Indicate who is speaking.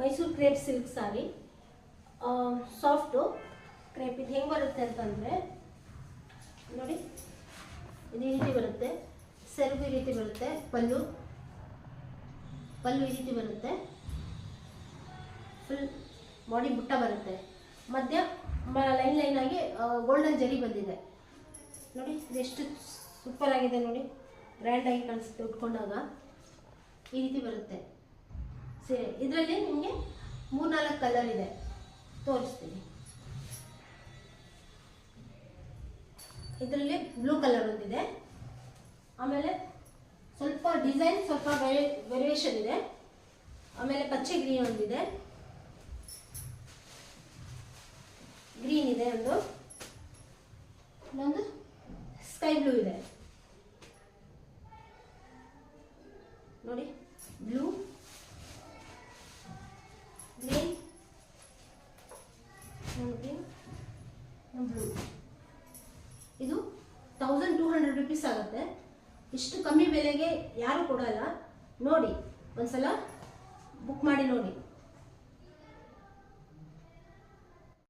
Speaker 1: Mysuru crepe silk ಸಾರಿ, soft crepe. ಇದು ಹೆಂಗೆ ಬರುತ್ತೆ ಅಂತಂದರೆ ನೋಡಿ, ಇದು ಈ ರೀತಿ ಬರುತ್ತೆ, ಸೆರಗು ಈ ರೀತಿ ಬರುತ್ತೆ, ಪಲ್ಲು ಈ ರೀತಿ ಬರುತ್ತೆ, ಫುಲ್ ಬಾಡಿ ಬುಟ್ಟ ಬರುತ್ತೆ, ಮಧ್ಯ ಲೈನ್ ಆಗಿ ಗೋಲ್ಡನ್ ಜರಿ ಬಂದಿದೆ ನೋಡಿ. ಇದೆಷ್ಟು ಸೂಪರ್ ಆಗಿದೆ ನೋಡಿ, ಗ್ರ್ಯಾಂಡಾಗಿ ಕಾಣಿಸುತ್ತೆ ಉಟ್ಕೊಂಡಾಗ. ಈ ರೀತಿ ಬರುತ್ತೆ ಸೀರೆ. ಇದರಲ್ಲಿ ನಿಮಗೆ 3-4 ಕಲರ್ ಇದೆ, ತೋರಿಸ್ತೀನಿ. ಇದರಲ್ಲಿ ಬ್ಲೂ ಕಲರ್ ಒಂದಿದೆ, ಆಮೇಲೆ ಸ್ವಲ್ಪ ಡಿಸೈನ್ ಸ್ವಲ್ಪ ವೇರಿಯೇಷನ್ ಇದೆ, ಆಮೇಲೆ ಪಚ್ಚೆ ಗ್ರೀನ್ ಒಂದಿದೆ, ಗ್ರೀನ್ ಇದೆ ಒಂದು, ಇನ್ನೊಂದು ಸ್ಕೈ ಬ್ಲೂ ಇದೆ ನೋಡಿ. Blue, green, blue. ಇದು 1200 rupees ಆಗುತ್ತೆ. ಇಷ್ಟು ಕಮ್ಮಿ ಬೆಲೆಗೆ ಯಾರು ಕೊಡಲ್ಲ. ನೋಡಿ, ಒಂದ್ಸಲ ಬುಕ್ ಮಾಡಿ ನೋಡಿ.